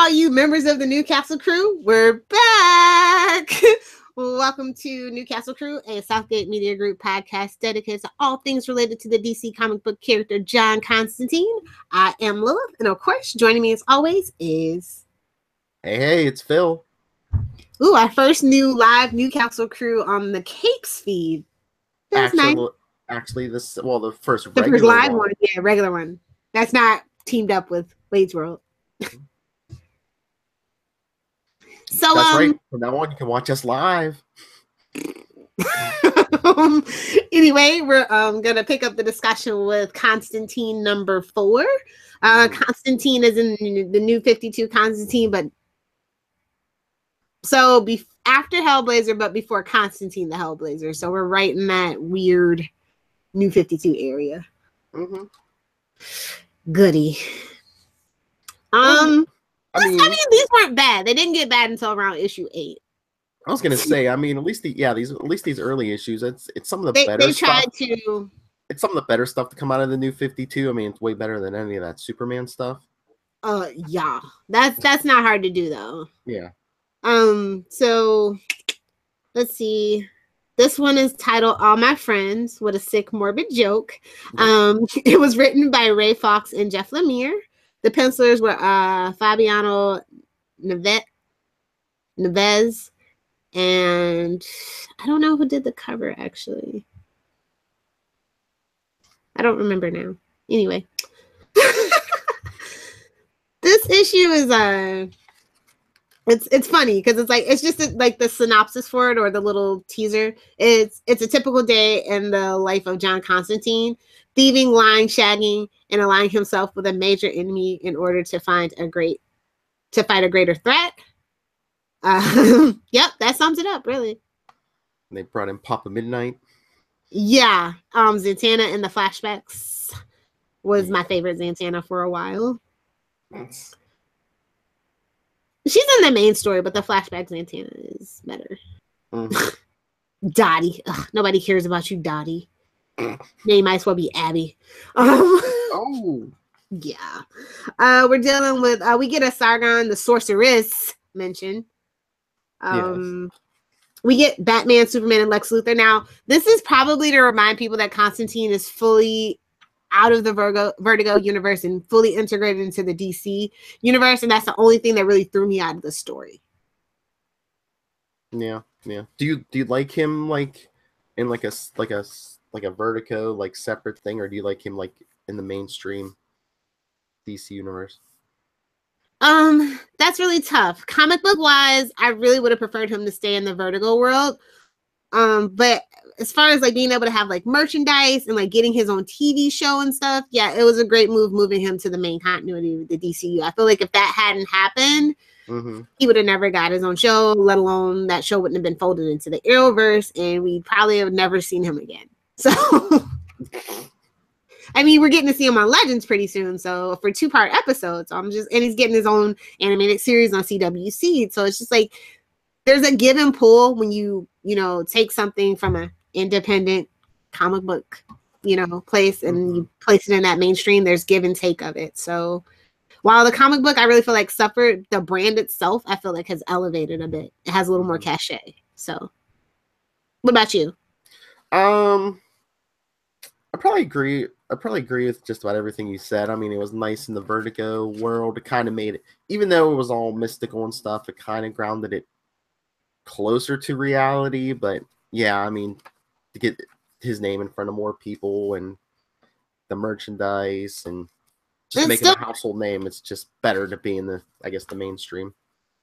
all you members of the Newcastle crew. We're back. Welcome to Newcastle Crew, a Southgate Media Group podcast dedicated to all things related to the DC comic book character John Constantine. I am Lilith, and of course, joining me as always is... Hey, it's Phil. Ooh, our first new live Newcastle Crew on the Capes feed. Actually, the first regular live one. Yeah, regular one. That's not teamed up with Wade's World. So that's right. From now on, you can watch us live. Anyway, we're gonna pick up the discussion with Constantine number 4. Constantine is in the New 52 Constantine, but so after Hellblazer, but before Constantine the Hellblazer. So we're right in that weird New 52 area. Mm-hmm. Goody. I mean, these weren't bad. They didn't get bad until around issue 8. I was gonna say, I mean, at least these early issues, it's some of the better stuff. It's some of the better stuff to come out of the New 52. I mean, it's way better than any of that Superman stuff. Yeah, that's not hard to do though. Yeah. So let's see. This one is titled "All My Friends." What a sick, morbid joke. It was written by Ray Fox and Jeff Lemire. The pencilers were Fabiano Neves, and I don't know who did the cover, actually. I don't remember now. Anyway. This issue is it's funny because it's just like the synopsis for it, or the little teaser. It's a typical day in the life of John Constantine, thieving, lying, shagging, and aligning himself with a major enemy in order to fight a greater threat. Yep, that sums it up, really. They brought in Papa Midnight. Yeah, Zatanna in the flashbacks was my favorite Zatanna for a while. She's in the main story, but the flashback Zatanna is better. Dottie. Ugh, nobody cares about you, Dottie. Name might as well be Abby. Yeah. We're dealing with, we get a Sargon the Sorceress mention. Yes. We get Batman, Superman, and Lex Luthor. Now, this is probably to remind people that Constantine is fully out of the Vertigo universe and fully integrated into the DC universe, and that's the only thing that really threw me out of the story. Yeah. Do you like him like in like a Vertigo like separate thing, or do you like him like in the mainstream DC universe? That's really tough. Comic book wise, I really would have preferred him to stay in the Vertigo world. But as far as like being able to have like merchandise and like getting his own TV show and stuff, yeah, it was a great move moving him to the main continuity of the DCU. I feel like if that hadn't happened, he would have never got his own show, let alone that show wouldn't have been folded into the Arrowverse, and we probably have never seen him again. So, I mean, we're getting to see him on Legends pretty soon. So for 2-part episodes, and he's getting his own animated series on CWC. So it's just like, there's a give and pull when you take something from an independent comic book, place and you place it in that mainstream. There's give and take of it. So while the comic book, I really feel like suffered, the brand itself, I feel like has elevated a bit. It has a little more cachet. So what about you? I probably agree with just about everything you said. I mean, it was nice in the Vertigo world. It kind of made it, even though it was all mystical and stuff, it kind of grounded it closer to reality. But yeah, I mean, to get his name in front of more people and the merchandise and just making a household name, it's just better to be in the mainstream.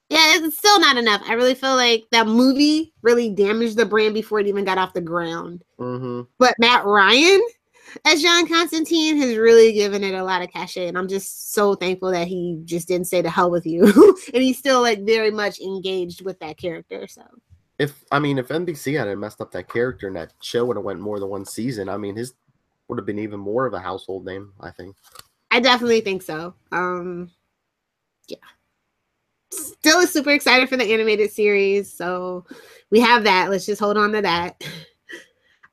Yeah, it's still not enough. I really feel like that movie really damaged the brand before it even got off the ground. But Matt Ryan as John Constantine has really given it a lot of cachet, and I'm just so thankful that he just didn't say to hell with you. And he's still like very much engaged with that character. So if NBC hadn't messed up that character and that show would have went more than one season, I mean, his would have been even more of a household name, I think. I definitely think so. Yeah. Still super excited for the animated series, so we have that. Let's just hold on to that.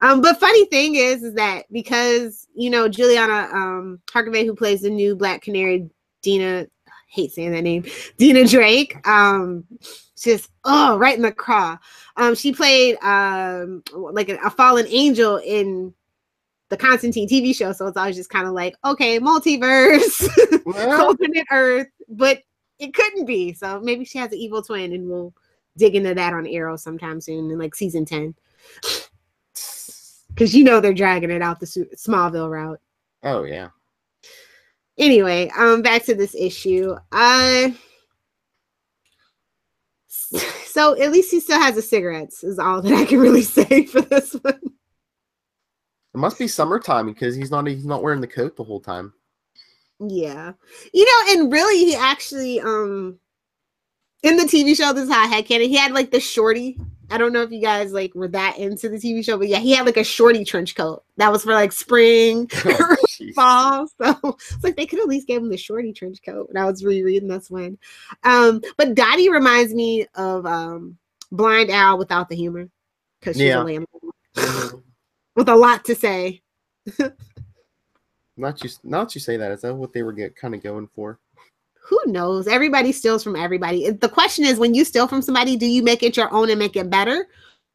But funny thing is that because Juliana Harkavy, who plays the new Black Canary, Dina, hate saying that name, Dina Drake. Just right in the craw. She played like a fallen angel in the Constantine TV show, so it's always just kind of like, okay, multiverse, alternate Earth, but it couldn't be. So maybe she has an evil twin, and we'll dig into that on Arrow sometime soon in like season 10. Because they're dragging it out the Smallville route. Oh yeah. Anyway, back to this issue. So at least he still has the cigarettes, is all that I can really say for this one. It must be summertime because he's not wearing the coat the whole time. Yeah. And really he actually in the TV show, this is how I had Cannon, he had like the shorty. I don't know if you guys like were that into the TV show, but yeah, he had like a shorty trench coat that was for like spring or fall. So it's like they could at least give him the shorty trench coat. When I was rereading this one. But Dottie reminds me of Blind Owl without the humor, because she's a lamb with a lot to say. Not you say that. Is that what they were kind of going for? Who knows? Everybody steals from everybody. The question is, when you steal from somebody, do you make it your own and make it better?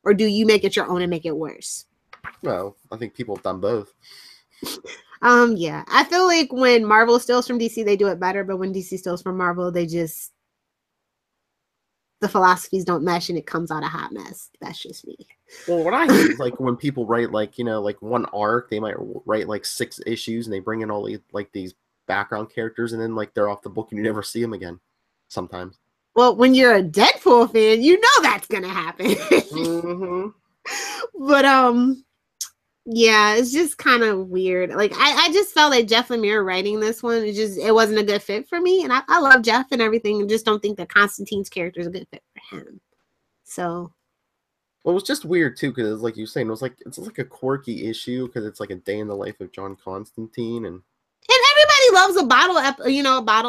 Or do you make it your own and make it worse? Well, I think people have done both. Yeah. I feel like when Marvel steals from DC, they do it better. But when DC steals from Marvel, the philosophies don't mesh and it comes out a hot mess. That's just me. Well, what I hate is like when people write like, like one arc, they might write like 6 issues and they bring in all these background characters, and then like they're off the book and you never see them again sometimes. Well, when you're a Deadpool fan, that's gonna happen. Mm-hmm. But yeah, it's just kind of weird. Like I just felt like Jeff Lemire writing this one, it wasn't a good fit for me, and I love Jeff and everything, and just don't think that Constantine's character is a good fit for him. So well, it was just weird too, because like you were saying, it's like a quirky issue because it's like a day in the life of John Constantine, and everybody loves a bottle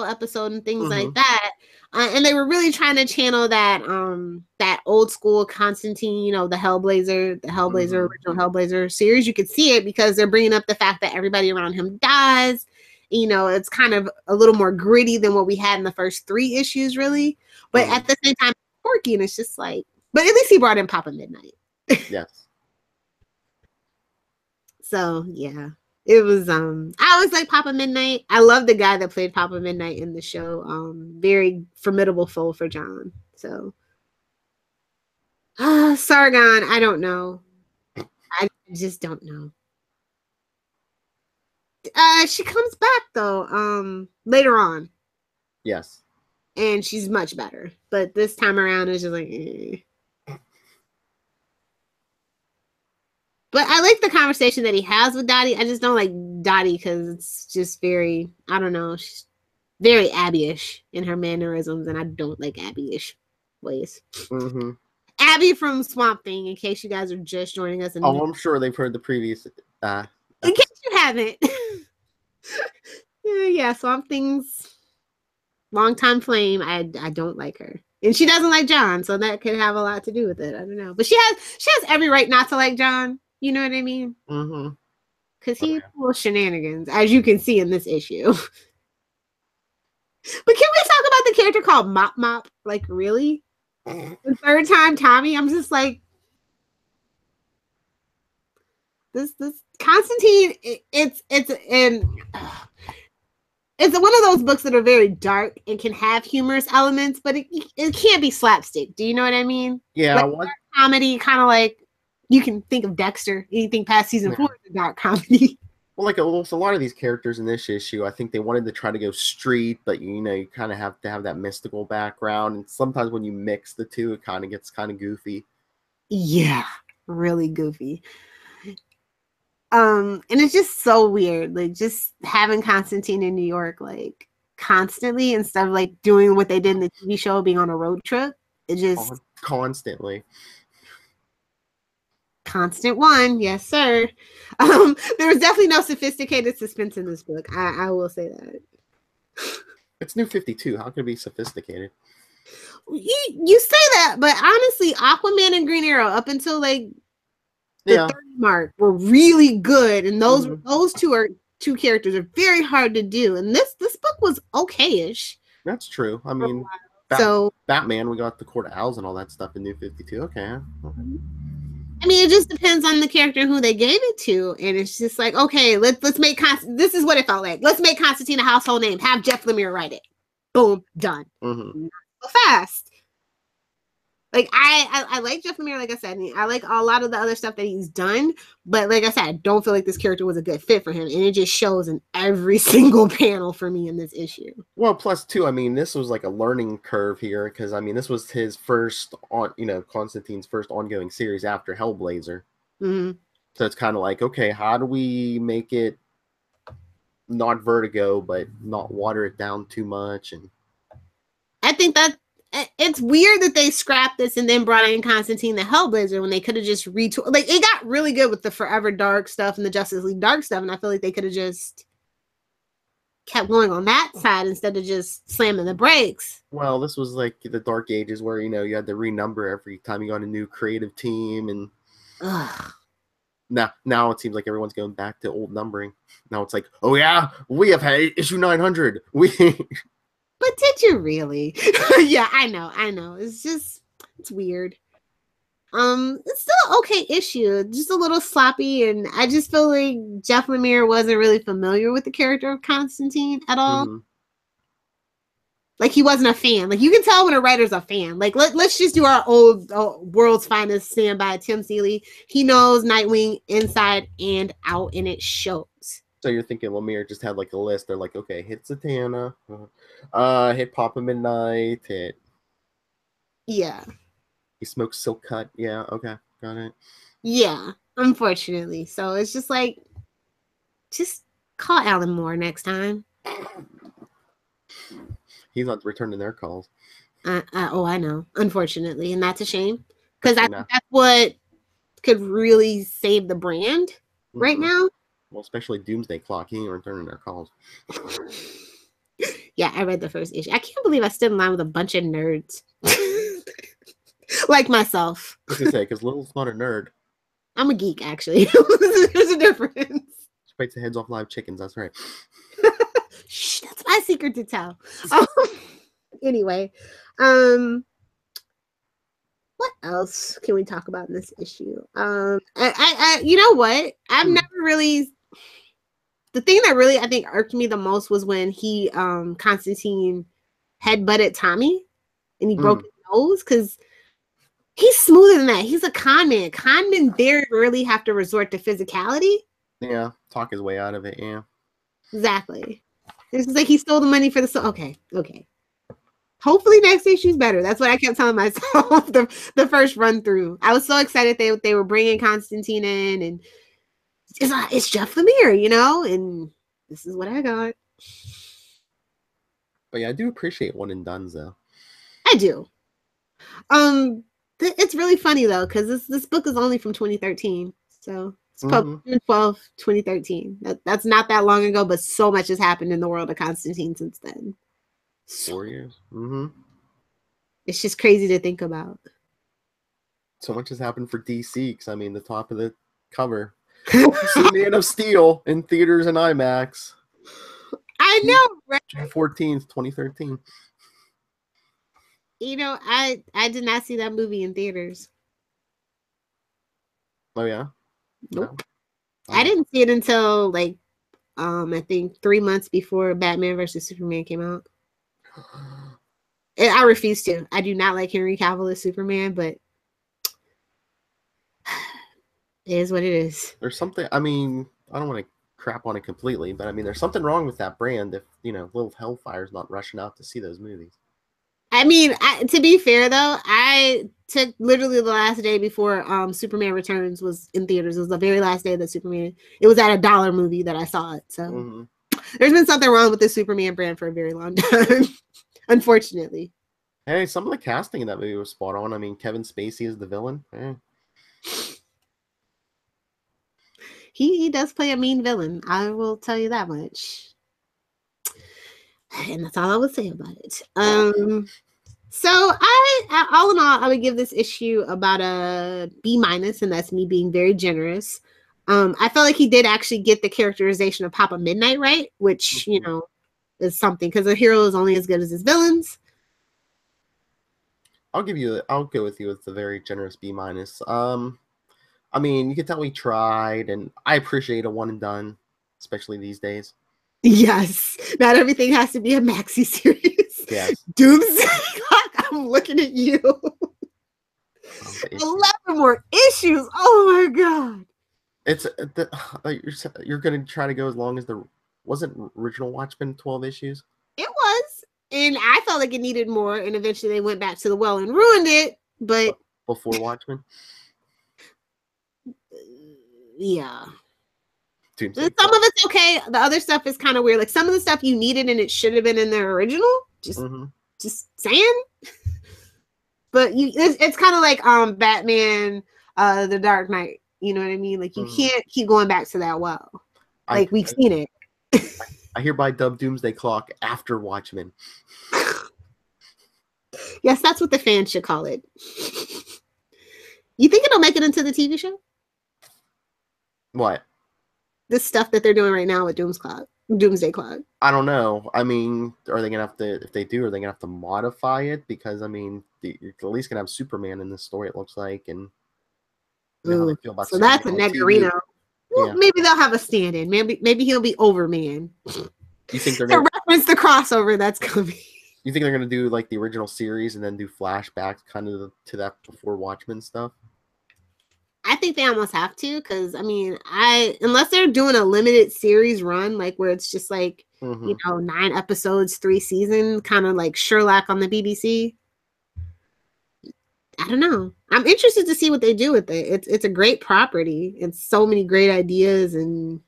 episode and things like that. And they were really trying to channel that old school Constantine, the Hellblazer, original Hellblazer series. You could see it because they're bringing up the fact that everybody around him dies. It's kind of a little more gritty than what we had in the first 3 issues, really. But at the same time, it's quirky, and it's just like, but at least he brought in Papa Midnight. Yes. So yeah. It was I always like Papa Midnight. I love the guy that played Papa Midnight in the show. Very formidable foe for John. So Sargon, I don't know. I just don't know. She comes back though, later on. Yes. And she's much better. But this time around it's just like But I like the conversation that he has with Dottie. I just don't like Dottie because it's just very, I don't know, she's very Abby-ish in her mannerisms, and I don't like Abby-ish ways. Mm-hmm. Abby from Swamp Thing, in case you guys are just joining us. I'm sure they've heard the previous. In case you haven't. Yeah, Swamp Thing's longtime flame. I don't like her. And she doesn't like John, so that could have a lot to do with it. I don't know. But she has every right not to like John. You know what I mean? Mm-hmm. Because he's full of shenanigans, as you can see in this issue. But can we talk about the character called Mop Mop? Like, really? The third time Tommy? I'm just like, this Constantine, it's one of those books that are very dark and can have humorous elements, but it can't be slapstick. Do you know what I mean? Yeah. Like, comedy, kind of like, you can think of Dexter. Anything past season 4 is a dark comedy. Well, like a lot of these characters in this issue, I think they wanted to try to go street, but you kind of have to have that mystical background. And sometimes when you mix the two, it kind of gets kind of goofy. Yeah, really goofy. And it's just so weird, like just having Constantine in New York, like constantly, instead of like doing what they did in the TV show, being on a road trip. It just constantly. Constant one, yes, sir. There was definitely no sophisticated suspense in this book. I will say that. It's New 52. How could it be sophisticated? You say that, but honestly, Aquaman and Green Arrow, up until like the 30 mark, were really good, and those two characters are very hard to do. And this book was okay-ish. That's true. I mean, So Batman, we got the Court of Owls and all that stuff in New 52. Okay. I mean, it just depends on the character and who they gave it to, and it's just like, okay, let's make this is what it felt like. Let's make Constantine a household name. Have Jeff Lemire write it. Boom, done. Mm-hmm. So fast. Like I like Jeff Lemire, like I said, I like a lot of the other stuff that he's done, but like I said, I don't feel like this character was a good fit for him, and it just shows in every single panel for me in this issue. Well, plus too, I mean, this was like a learning curve here because I mean, this was his first Constantine's first ongoing series after Hellblazer. Mm-hmm. So it's kind of like, okay, how do we make it not Vertigo, but not water it down too much? And I think that it's weird that they scrapped this and then brought in Constantine the Hellblazer when they could have just retooled. Like, it got really good with the Forever Dark stuff and the Justice League Dark stuff, and I feel like they could have just kept going on that side instead of just slamming the brakes. Well, this was like the Dark Ages where, you had to renumber every time you got a new creative team, and now it seems like everyone's going back to old numbering. Now it's like, oh yeah, we have had issue 900. But did you really? Yeah, I know. It's weird. It's still okay issue, just a little sloppy, and I just feel like Jeff Lemire wasn't really familiar with the character of Constantine at all. Mm-hmm. Like, he wasn't a fan. Like, you can tell when a writer's a fan. Like, let's just do our old World's Finest standby, Tim Seeley. He knows Nightwing inside and out, and it shows. So you're thinking Lemire just had like a list. They're like, okay, hit Zatanna, hit Papa Midnight, hit. Yeah. He smokes Silk Cut. Yeah, okay, got it. Yeah, unfortunately. So it's just like, just call Alan Moore next time. He's not returning their calls. Oh, I know. Unfortunately, and that's a shame because that's what could really save the brand right now. Well, especially Doomsday Clock. He ain't returning their calls. Yeah, I read the first issue. I can't believe I stood in line with a bunch of nerds. Like myself. I was going to say, because Little's not a nerd. I'm a geek, actually. There's a difference. She bites the heads off live chickens. That's right. Shh, that's my secret to tell. Anyway, what else can we talk about in this issue? I you know what? I've never really. The thing that really I think irked me the most was when he Constantine headbutted Tommy and he broke his nose, because he's smoother than that. He's a con man. Con men very rarely have to resort to physicality. Yeah, talk his way out of it. Yeah, exactly. It's just like he stole the money for the okay. Hopefully next issue's better. That's what I kept telling myself the first run through. I was so excited they were bringing Constantine in, and it's Jeff Lemire, and this is what I got. But yeah, I do appreciate one and dones though. I do. It's really funny though, because this book is only from 2013, so it's June 12, 2013. That's not that long ago, but so much has happened in the world of Constantine since then. 4 years. It's just crazy to think about. So much has happened for DC, because I mean, the top of the cover, Man of Steel in theaters and IMAX. I know, right? June 14th, 2013. I did not see that movie in theaters. Oh yeah? Nope. No. I didn't see it until I think 3 months before Batman versus Superman came out. And I refuse to. I do not like Henry Cavill as Superman, but it is what it is. There's something, I mean, I don't want to crap on it completely, but I mean, there's something wrong with that brand if, Lilith Hellfire is not rushing out to see those movies. I mean, to be fair, though, I took literally the last day before Superman Returns was in theaters. It was the very last day that Superman, it was at $1 movie that I saw it. So there's been something wrong with the Superman brand for a very long time, unfortunately. Hey, some of the casting in that movie was spot on. I mean, Kevin Spacey is the villain. He does play a mean villain. I will tell you that much. And that's all I would say about it. So I all in all, I would give this issue about a B-, and that's me being very generous. I felt like he did actually get the characterization of Papa Midnight right, which, is is something, because a hero is only as good as his villains. I'll go with you with the very generous B-. I mean, you can tell we tried, and I appreciate a one and done, especially these days. Yes, not everything has to be a maxi series. Yes. Doomsday Clock, I'm looking at you. 11 more issues. Oh my god. It's you're gonna try to go as long as wasn't original Watchmen 12 issues? It was, and I felt like it needed more, and eventually they went back to the well and ruined it. But before Watchmen, yeah. Doomsday Some of it's okay. The other stuff is kind of weird. Like some of the stuff you needed and it should have been in their original. Just saying. But it's kind of like Batman, The Dark Knight. You know what I mean? Like you can't keep going back to that well. Like we've seen it. I hereby dub Doomsday Clock after Watchmen. Yes, that's what the fans should call it. You think it'll make it into the TV show? What? This stuff that they're doing right now with Doomsday Clock. I don't know. I mean, are they gonna have to? If they do, are they gonna have to modify it? Because I mean, you're at least gonna have Superman in this story. It looks like, and you know how they feel about so Superman that's a Negarino. Well, yeah. Maybe they'll have a stand-in. Maybe he'll be Overman. You think they're gonna reference the crossover that's coming? You think they're gonna do like the original series and then do flashbacks kind of to that before Watchmen stuff? I think they almost have to, because I mean, unless they're doing a limited series run, like where it's just like 9 episodes, 3 seasons, kind of like Sherlock on the BBC. I don't know. I'm interested to see what they do with it. It's a great property. It's so many great ideas and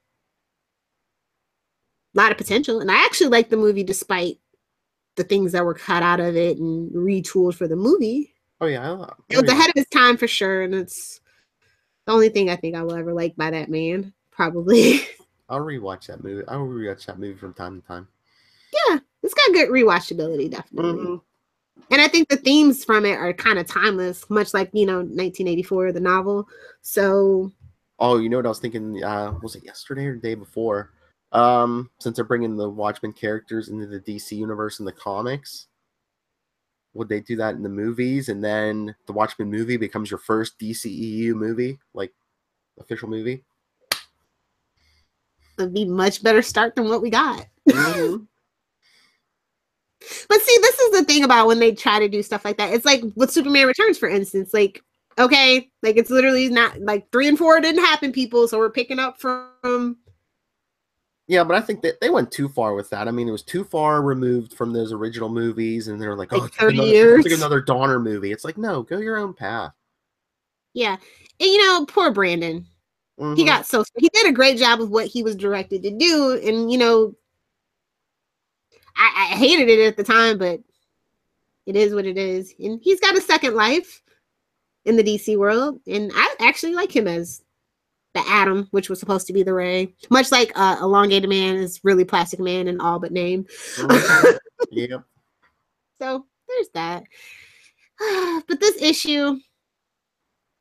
a lot of potential. And I actually like the movie despite the things that were cut out of it and retooled for the movie. Oh yeah, it was ahead of its time for sure, and it's the only thing I think I will ever like by that man, probably. I'll rewatch that movie. I will rewatch that movie from time to time. Yeah, it's got good rewatchability, definitely. And I think the themes from it are kind of timeless, much like, 1984, the novel. So. Oh, you know what I was thinking? Was it yesterday or the day before? Since they're bringing the Watchmen characters into the DC universe in the comics, would they do that in the movies, and then the Watchmen movie becomes your first DCEU movie, like official movie? It'd be much better start than what we got. But see, this is the thing about when they try to do stuff like that. It's like with Superman Returns, for instance. Like, okay, like it's literally not like 3 and 4 didn't happen, people. So we're picking up from. Yeah, but I think that they went too far with that. I mean, it was too far removed from those original movies, and they're like, oh, 30 years. It's like another Donner movie. It's like, no, go your own path. Yeah, and poor Brandon. He got he did a great job of what he was directed to do, and I hated it at the time, but it is what it is. And he's got a second life in the DC world. And I actually like him as the Atom, which was supposed to be the Ray. Much like Elongated Man is really Plastic Man in all but name. Yep. So there's that. But this issue,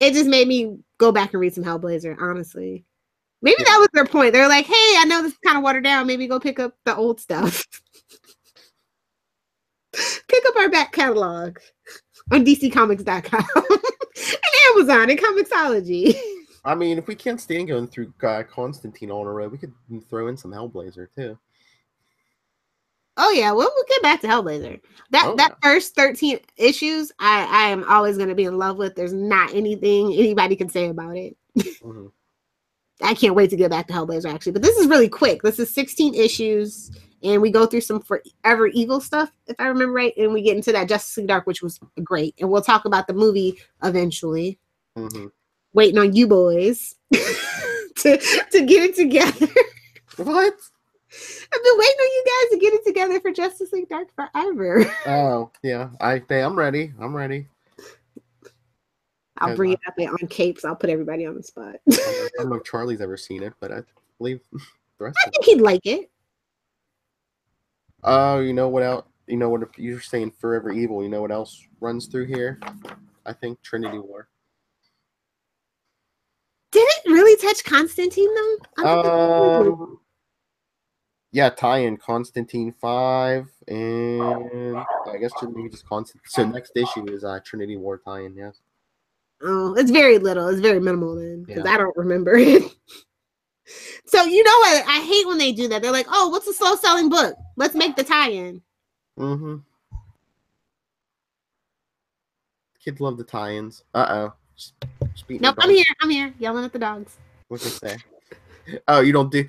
it just made me go back and read some Hellblazer, honestly. Maybe that was their point. They're like, hey, I know this is kind of watered down. Maybe go pick up the old stuff. Pick up our back catalog on DCComics.com and Amazon and Comixology. I mean, if we can't stand going through Constantine all in a row, we could throw in some Hellblazer too. Oh yeah, we'll get back to Hellblazer. That first 13 issues, I am always going to be in love with. There's not anything anybody can say about it. I can't wait to get back to Hellblazer, actually. But this is really quick. This is 16 issues. And we go through some Forever Evil stuff, if I remember right. And we get into that Justice League Dark, which was great. And we'll talk about the movie eventually. Waiting on you boys to get it together. What? I've been waiting on you guys to get it together for Justice League Dark forever. Oh, yeah. I'm ready. I'll bring it up on capes. I'll put everybody on the spot. I don't know if Charlie's ever seen it, but I believe the rest I think he'd like it. Oh, you know what else? You know what? If you're saying Forever Evil, you know what else runs through here? I think Trinity War. Did it really touch Constantine though? Yeah, tie-in Constantine 5, and I guess maybe just Constantine. So next issue is Trinity War tie-in, yes. Oh, it's very little. It's very minimal then, because Yeah. I don't remember it. So you know what? I hate when they do that. They're like, "Oh, what's a slow-selling book? Let's make the tie-in." Mm-hmm. Kids love the tie-ins. Uh-oh. Just beating Nope, their I'm dog. here. I'm here, yelling at the dogs. What's it say? Oh, you don't do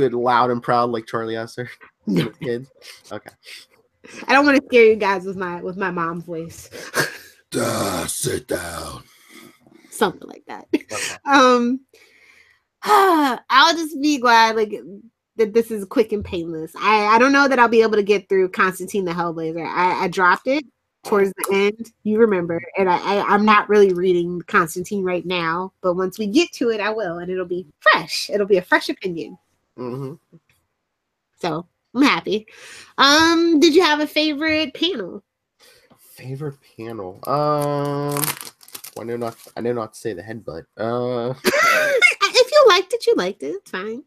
it loud and proud like Charlie Esser and his kids. Okay. I don't want to scare you guys with my mom's voice. Sit down. Something like that. Okay. I'll just be glad that this is quick and painless. I don't know that I'll be able to get through Constantine the Hellblazer. I dropped it towards the end, you remember, and I'm not really reading Constantine right now, but once we get to it, I will, and it'll be fresh. It'll be a fresh opinion. Mm-hmm. So I'm happy. Did you have a favorite panel? Favorite panel? I know not to say the headbutt. If you liked it, you liked it. It's fine.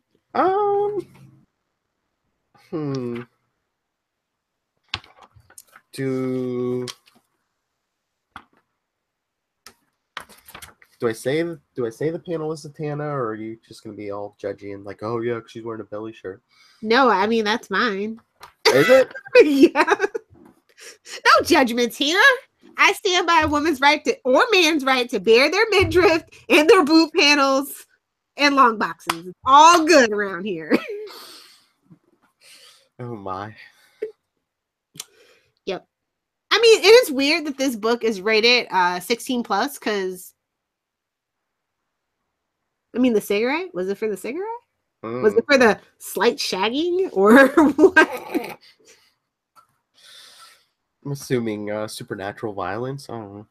Do I say the panel is Zatanna, or are you just gonna be all judgy and like, oh yeah, she's wearing a belly shirt? No, I mean that's mine. Is it? Yeah. No judgments here. I stand by a woman's right to, or man's right to bear their midriff and their boob panels and long boxes. It's all good around here. Oh my. Yep. I mean, it is weird that this book is rated 16 plus because, I mean, the cigarette? Was it for the cigarette? Was it for the slight shagging or what? I'm assuming supernatural violence. I don't know.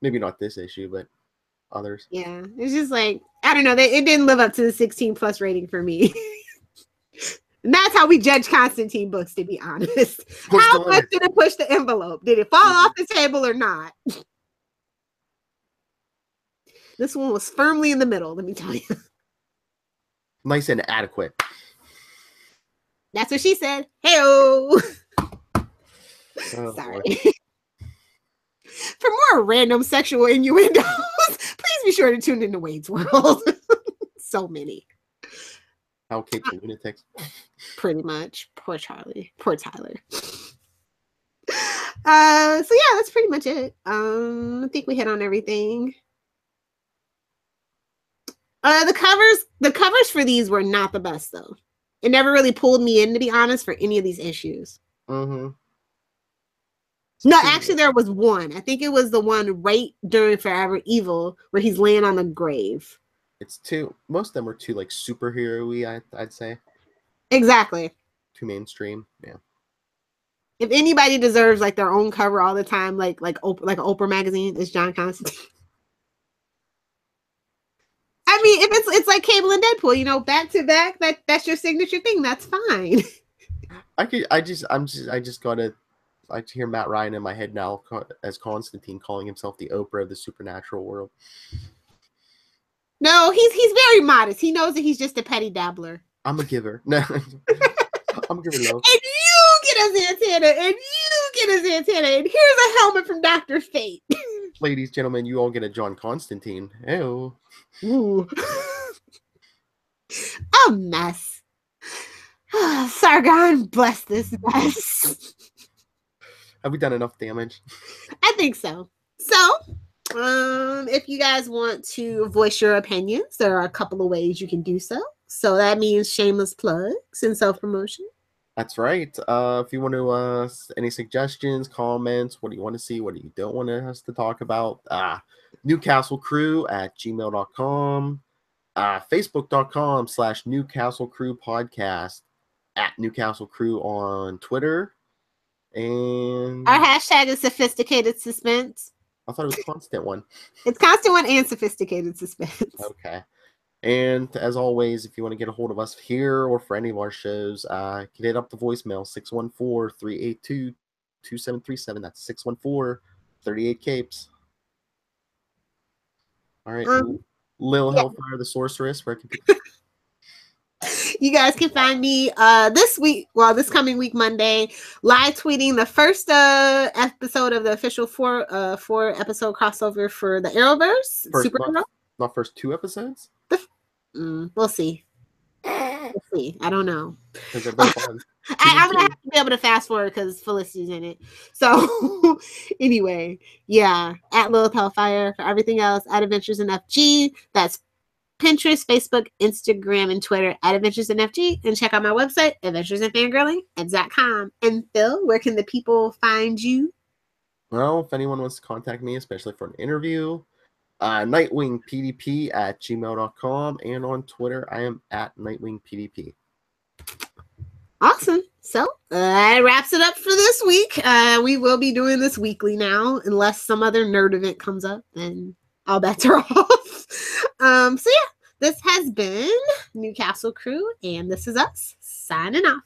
Maybe not this issue, but others. Yeah, it's just like, I don't know. It didn't live up to the 16 plus rating for me. And that's how we judge Constantine books, to be honest. How much did it push the envelope? Did it fall off the table or not? This one was firmly in the middle, let me tell you. Nice and adequate. That's what she said. Hey-o! Sorry. For more random sexual innuendos, please be sure to tune into Wade's World. So many. How capable lunatics. Pretty much. Poor Charlie. Poor Tyler. So yeah, that's pretty much it. I think we hit on everything. The covers for these were not the best though. It never really pulled me in, to be honest, for any of these issues. Mm-hmm. No, actually there was one. I think it was the one right during Forever Evil where he's laying on the grave. It's too, most of them were too like superhero-y, I'd say. Exactly. Too mainstream. Yeah. If anybody deserves like their own cover all the time, like an Oprah magazine, it's John Constantine. I mean, if it's like Cable and Deadpool, you know, back to back, that's your signature thing. That's fine. I just gotta. I hear Matt Ryan in my head now as Constantine calling himself the Oprah of the supernatural world. No, he's very modest. He knows that he's just a petty dabbler. I'm a giver. No, I'm a giver. Love. And you get his antenna, and you get his antenna, and here's a helmet from Dr. Fate. Ladies, gentlemen, you all get a John Constantine. Ew. Ooh. A mess. Sargon, bless this mess. Have we done enough damage? I think so. So, if you guys want to voice your opinions, there are a couple of ways you can do so. So that means shameless plugs and self-promotion. That's right. If you want to, any suggestions, comments, what do you want to see, what do you don't want us to talk about, Newcastlecrew at gmail.com, facebook.com/Newcastlecrew podcast, at Newcastlecrew on Twitter, and our hashtag is sophisticated suspense. I thought it was constant one. It's constant one and sophisticated suspense. Okay. And as always, if you want to get a hold of us here or for any of our shows, you can hit up the voicemail 614-382-2737. That's 614-38-CAPES. All right. Lil Hellfire, the sorceress. Where can people... You guys can find me this coming week, Monday, live tweeting the first episode of the official four episode crossover for the Arrowverse. Not first 2 episodes? We'll see. We'll see. I don't know. Because they're both on. I'm gonna have to be able to fast forward because Felicity's in it. So anyway, yeah, at Lilith Hellfire. For everything else, at Adventures in FG. That's Pinterest, Facebook, Instagram, and Twitter at Adventures in FG. And check out my website, adventuresinfangirling.com. And Phil, where can the people find you? Well, if anyone wants to contact me, especially for an interview, nightwingpdp@gmail.com, and on Twitter, I am at nightwingpdp. Awesome. So that wraps it up for this week. We will be doing this weekly now, unless some other nerd event comes up, and all bets are off. So yeah, this has been Newcastle Crew, and this is us signing off.